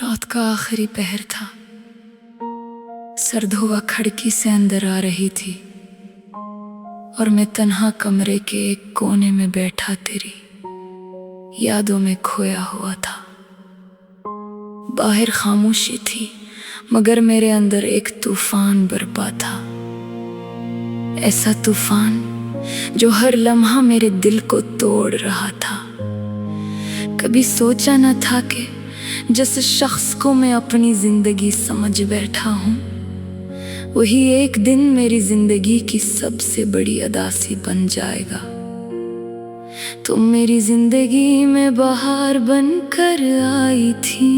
रात का आखिरी पहर था। सर्द हवा खिड़की से अंदर आ रही थी और मैं तन्हा कमरे के एक कोने में बैठा तेरी यादों में खोया हुआ था। बाहर खामोशी थी मगर मेरे अंदर एक तूफान बरपा था। ऐसा तूफान जो हर लम्हा मेरे दिल को तोड़ रहा था। कभी सोचा न था कि जिस शख्स को मैं अपनी जिंदगी समझ बैठा हूँ वही एक दिन मेरी जिंदगी की सबसे बड़ी अदासी बन जाएगा। तुम मेरी जिंदगी में बहार बनकर आई थी।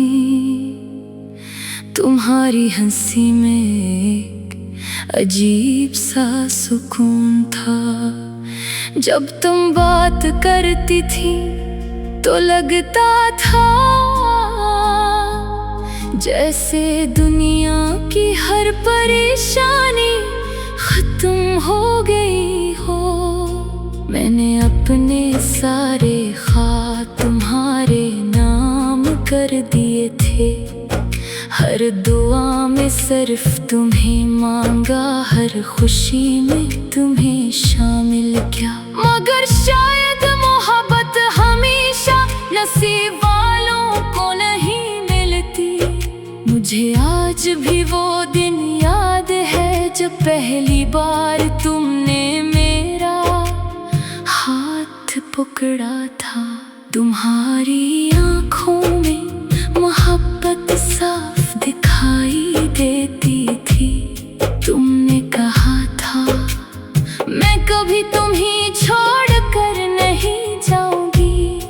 तुम्हारी हंसी में एक अजीब सा सुकून था। जब तुम बात करती थी तो लगता था जैसे दुनिया की हर परेशानी खत्म हो गई हो। मैंने अपने सारे ख्वाब तुम्हारे नाम कर दिए थे। हर दुआ में सिर्फ तुम्हें मांगा, हर खुशी में तुम्हें शामिल किया। मगर शायद मोहब्बत हमेशा नसीब वालों को नहीं मिलती। मुझे आज भी वो दिन याद है जब पहली बार तुमने मेरा हाथ पकड़ा था। तुम्हारी आँखों में मोहब्बत साफ दिखाई देती थी। तुमने कहा था मैं कभी तुम्हें छोड़ कर नहीं जाऊंगी।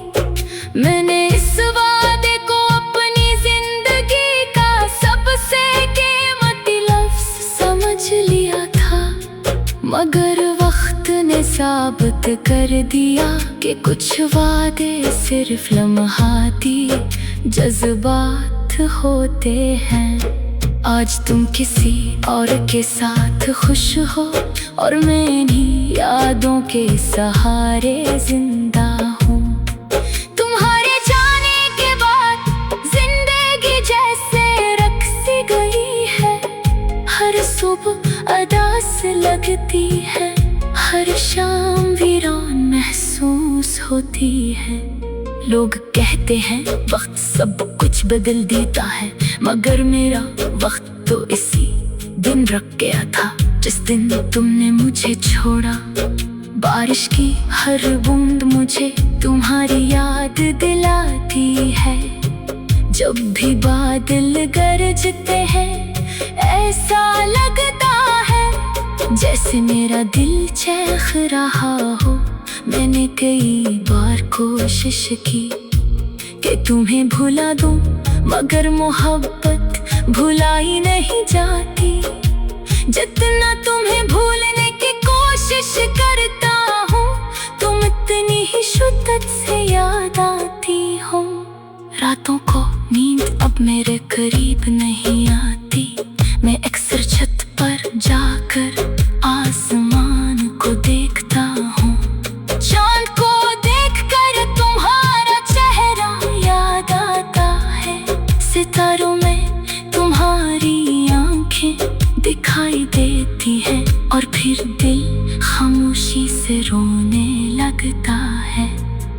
मैंने इस वादे को अपनी जिंदगी का सबसे कीमती लफ्ज़ समझ लिया था। मगर वक्त ने साबित कर दिया कि कुछ वादे सिर्फ लम्हाती जज्बात होते हैं। आज तुम किसी और के साथ खुश हो और मैं इन्हीं यादों के सहारे जिंदा हूँ। तुम्हारे जाने के बाद जिंदगी जैसे रक्सी गई है। हर सुबह अदास लगती है, हर शाम वीरान महसूस होती है। लोग कहते हैं वक्त सब कुछ बदल देता है, मगर मेरा वक्त तो इसी दिन रुक गया था जिस दिन तुमने मुझे छोड़ा। बारिश की हर बूंद मुझे तुम्हारी याद दिलाती है। जब भी बादल गरजते हैं ऐसा लगता है जैसे मेरा दिल चैख रहा हो। मैंने कई बार कोशिश की कि तुम्हें भुला दूं, मगर मोहब्बत भुलाई नहीं जाती। जितना तुम्हें भूलने की कोशिश करता हूँ तुम इतनी ही शिद्दत से याद आती हो। रातों को नींद अब मेरे करीब नहीं आती। मैं अक्सर छत पर जाकर आसमान को देखता हूँ। चांद को देखकर तुम्हारा चेहरा याद आता है। सितारों में तुम्हारी आंखें दिखाई देती हैं और फिर दिल खामोशी से रोने लगता है।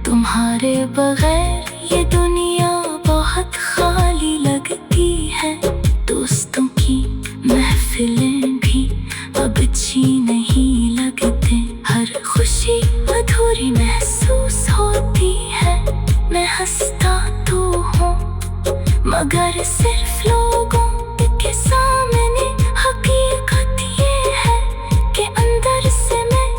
तुम्हारे बगैर ये दुनिया बहुत खाली लगती है। दोस्तों की महफिलें भी अब अच्छी नहीं लगते। हर खुशी अधूरी महसूस होती है। मैं हंसता तो हूँ मगर सिर्फ लोगों के सामने हकीकत ये है कि अंदर से मैं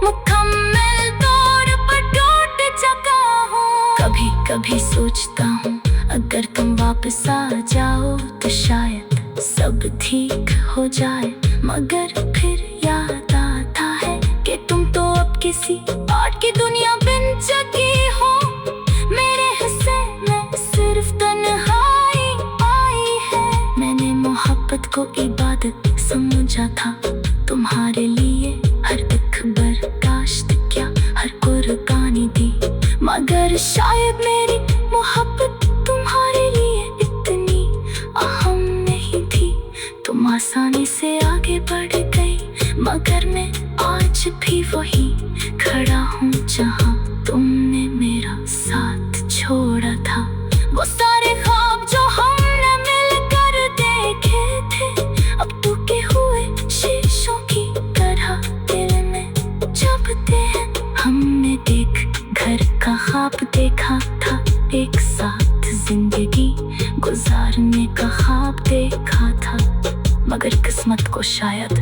मुकम्मल तौर पर टूट चुका हूँ। कभी कभी सोचता हूँ अगर तुम वापस आ जाओ तो शायद सब ठीक हो जाए, मगर फिर याद आता है कि तुम तो अब किसी और की दुनिया बन चुकी हो। मेरे हिस्से में सिर्फ तन्हाई आई है। मैंने मोहब्बत को इबादत समझा था। तुम्हारे लिए हर दुख बर्दाश्त किया, हर कुर्बानी दी, मगर शायद मेरी मोहब्बत तुम्हारे लिए इतनी आसानी से आगे बढ़ गई, मगर मैं आज भी वही खड़ा हूँ जहाँ तुमने मेरा साथ छोड़ा था। वो सारे ख्वाब जो हमने मिलकर देखे थे, अब टूटे हुए शीशों की तरह दिल में चुभते हैं। हमने घर का ख्वाब देखा था, एक साथ जिंदगी गुजारने का ख्वाब देखा था, मगर किस्मत को शायद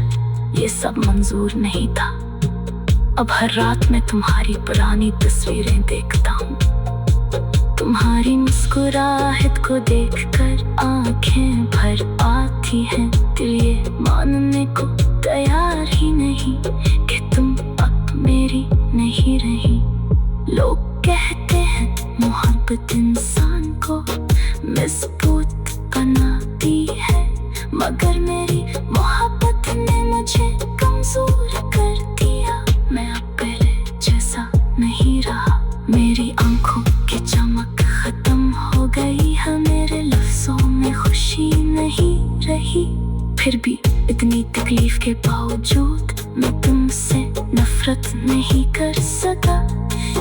ये सब मंजूर नहीं था। अब हर रात मैं तुम्हारी पुरानी तस्वीरें देखता हूँ, तुम्हारी मुस्कुराहट को देखकर आंखें भर आती हैं। दिल ये मानने को तैयार ही नहीं कि तुम अब मेरी नहीं रही। लोग कहते हैं मोहब्बत इंसान को मजबूत बनाती है, मगर मेरी मोहब्बत ने मुझे कमजोर कर दिया। मैं अब पहले जैसा नहीं रहा, मेरी आंखों की चमक खत्म हो गई है, मेरे लफ्जों में खुशी नहीं रही। फिर भी इतनी तकलीफ के बावजूद मैं तुमसे नफरत नहीं कर सका।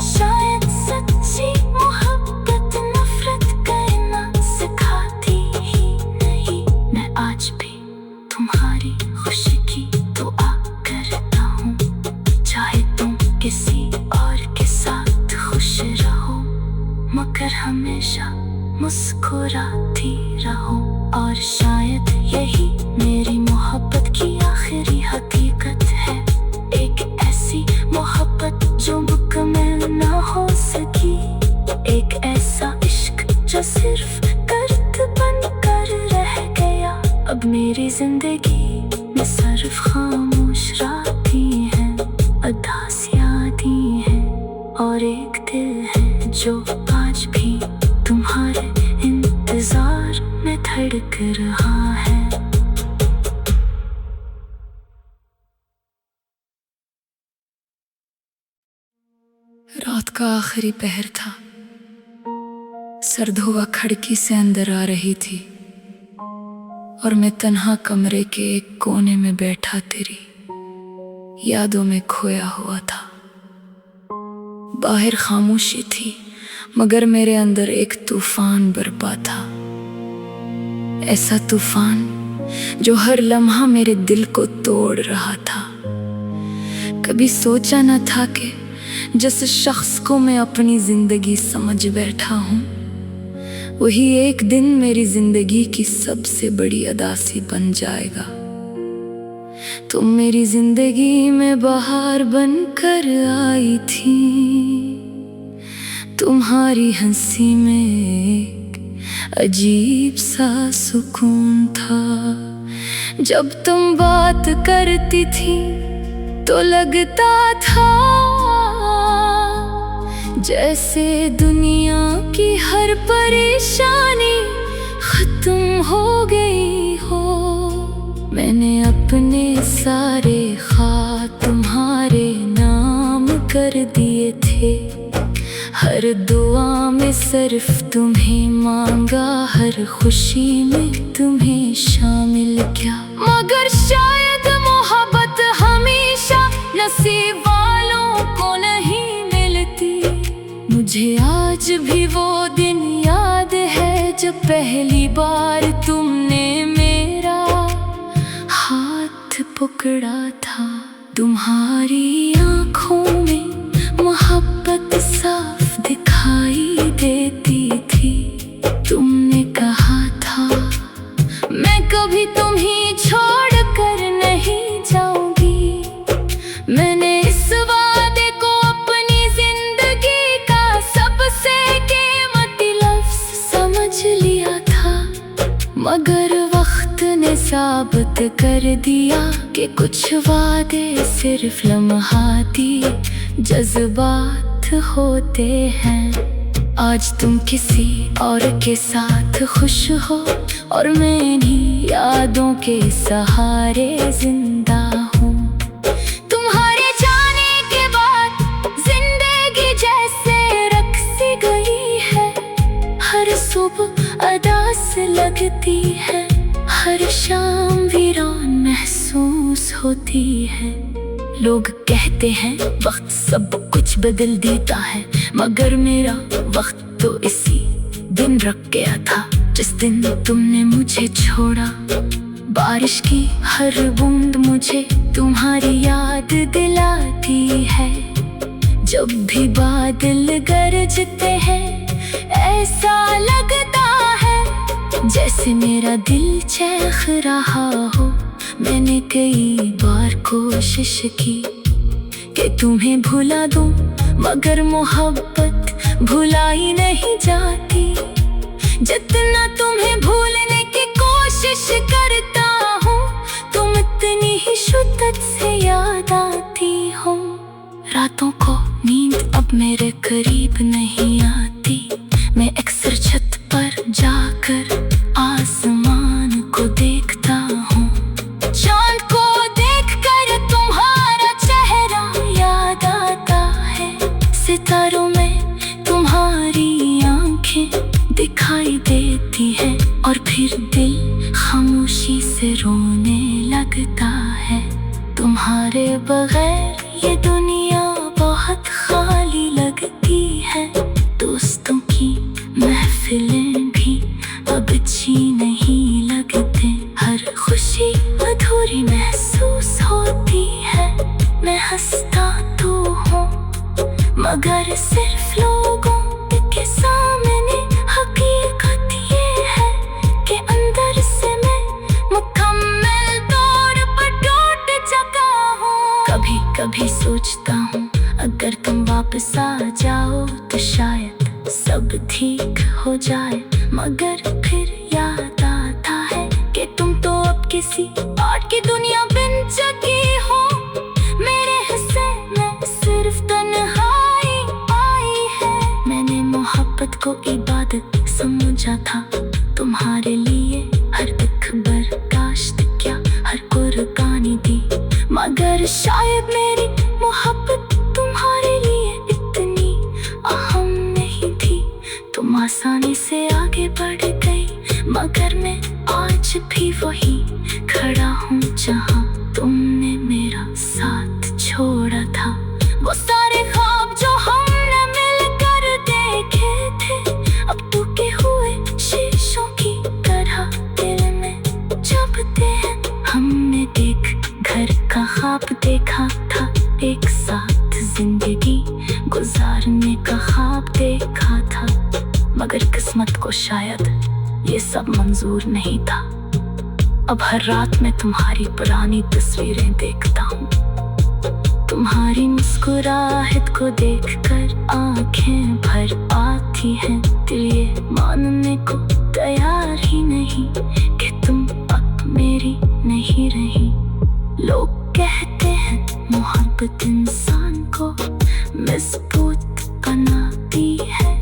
शायद सच्ची मोहब्बत नफरत करना सिखाती ही नहीं। मैं आज भी तुम्हारी खुशी की दुआ करता हूँ, चाहे तुम किसी और के साथ खुश रहो, मगर हमेशा मुस्कुराती रहो। और शायद यही मेरी मोहब्बत की आखिरी हकीकत है, एक ऐसी मोहब्बत जो मुकम्मल ना हो सकी, एक ऐसा इश्क जो सिर्फ दर्द बनकर रह गया। अब मेरी जिंदगी में सिर्फ खामोश रातें हैं, उदास यादें हैं, और एक दिल है जो आज भी तुम्हारे इंतजार में धड़क रहा है। रात का आखिरी पहर था, सर्द हवा खिड़की से अंदर आ रही थी, और मैं तन्हा कमरे के एक कोने में बैठा तेरी यादों में खोया हुआ था। बाहर खामोशी थी, मगर मेरे अंदर एक तूफान बरपा था, ऐसा तूफान जो हर लम्हा मेरे दिल को तोड़ रहा था। कभी सोचा न था कि जिस शख्स को मैं अपनी जिंदगी समझ बैठा हूँ, वही एक दिन मेरी जिंदगी की सबसे बड़ी अदासी बन जाएगा। तुम मेरी जिंदगी में बहार बनकर आई थी, तुम्हारी हंसी में एक अजीब सा सुकून था। जब तुम बात करती थी तो लगता था जैसे दुनिया की हर परेशानी खत्म हो गई हो। मैंने अपने सारे ख्वाब तुम्हारे नाम कर दिए थे, हर दुआ में सिर्फ तुम्हें मांगा, हर खुशी में तुम्हें शामिल किया। मगर शायद मोहब्बत हमेशा नसीब वालों को नहीं मिलती। मुझे आज भी वो दिन याद है जब पहली बार तुमने मेरा हाथ पकड़ा था। तुम्हारी आँखों में मोहब्बत साफ दिखाई देती थी। तुमने कहा था मैं कभी तुम्हें छोड़ कर नहीं जाऊंगी। मैंने इस वादे को अपनी जिंदगी का सबसे कीमती लफ्ज़ समझ लिया था, मगर वक्त ने साबित कर दिया कि कुछ वादे सिर्फ लम्हाती जज्बात होते हैं। आज तुम किसी और के साथ खुश हो और मैं इन्हीं यादों के सहारे जिंदा हूँ। तुम्हारे जाने के बाद जिंदगी जैसे रक्सी गई है, हर सुबह अदास लगती है, हर शाम वीरान महसूस होती है। लोग कहते हैं वक्त सब कुछ बदल देता है, मगर मेरा वक्त तो इसी दिन रुक गया था जिस दिन तुमने मुझे छोड़ा। बारिश की हर बूंद मुझे तुम्हारी याद दिलाती है। जब भी बादल गरजते हैं ऐसा लगता है जैसे मेरा दिल चैख रहा हो। मैंने कई बार कोशिश की कि तुम्हें भुला दूं, मगर मोहब्बत भुलाई नहीं जाती। जितना तुम्हें भूलने की कोशिश करता हूँ, तुम इतनी ही शिद्दत से याद आती हो। रातों को नींद अब मेरे करीब नहीं आती। मैं अक्सर छत पर जाकर आसमान को देखता हूँ। चांद को देखकर तुम्हारा चेहरा याद आता है। सितारों में तुम्हारी आंखें दिखाई देती है, और फिर दिल खामोशी से रोने लगता है। तुम्हारे बगैर ये दुनिया बहुत खाली लगती है। दोस्तों की महफिलें भी अब अच्छी नहीं लगते। हर खुशी अधूरी महसूस होती है। मैं हंसता तो हूँ, मगर सिर्फ लोगों के सामने। हकीकत ये है कि अंदर से मैं मुकम्मल तौर पर टूट चुका हूँ। कभी कभी सोचता हूँ अगर तुम वापस आ जाओ तो शायद सब ठीक हो जाए, मगर फिर याद आता है कि तुम तो अब किसी और की दुनिया बन चुकी हो। मेरे हिस्से में सिर्फ तन्हाई आई है। मैंने मोहब्बत को इबादत समझा था, तुम्हारे लिए हर एक बर्दाश्त क्या हर कुर्बानी दी। मगर शायद मेरी मोहब्बत तुम्हारे लिए इतनी अहम नहीं थी। तुम आसानी से आगे बढ़ गई, मगर मैं आज भी वही खड़ा हूँ जहाँ तुमने मेरा साथ छोड़ा था। वो सारे ख्वाब जो हमने मिलकर देखे थे, अब टूटे हुए शीशों की तरह दिल में चुभते हैं। हमने एक घर का ख्वाब देखा था, एक साथ जिंदगी गुजारने का ख्वाब देखा था, मगर किस्मत को शायद ये सब मंजूर नहीं था। अब हर रात मैं तुम्हारी पुरानी तस्वीरें देखता हूँ। तुम्हारी मुस्कुराहट को देखकर आंखें भर आती हैं। दिल ये मानने को तैयार ही नहीं कि तुम अब मेरी नहीं रही। लोग कहते हैं मोहब्बत इंसान को मजबूत बनाती है,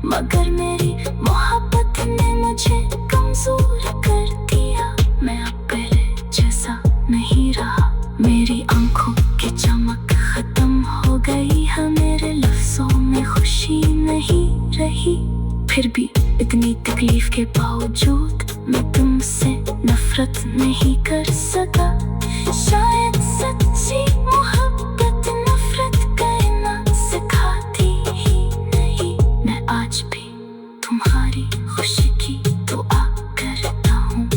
मगर मेरी मोहब्बत ने मुझे कमजोर कर दिया। मैं अब पहले जैसा नहीं रहा। मेरी आंखों की चमक खत्म हो गई है। मेरे लफ्जों में खुशी नहीं रही। फिर भी इतनी तकलीफ के बावजूद मैं तुमसे नफरत नहीं कर सका। शायद सच्ची मोहब्बत नफरत करना सिखाती ही नहीं। मैं आज भी तुम्हारी खुशी की दुआ करता हूँ,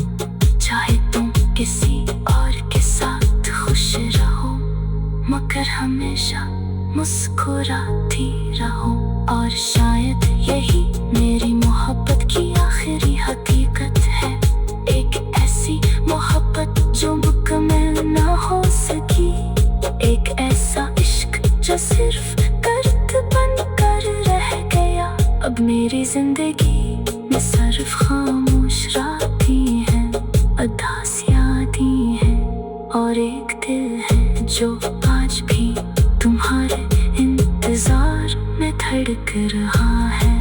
चाहे तुम किसी और के साथ खुश रहो, मगर हमेशा मुस्कुराती रहो। और शायद यही मेरी मोहब्बत की आखिरी हकीकत है। एक ऐसी मोहब्बत जो मुकम्मल ना हो सकी। एक ऐसा इश्क जो सिर्फ दर्द बनकर रह गया। अब मेरी जिंदगी में सिर्फ खामोश रातें हैं, उदास यादें हैं, और एक दिल है जो आज भी तुम्हारे इंतजार में धड़क रहा है।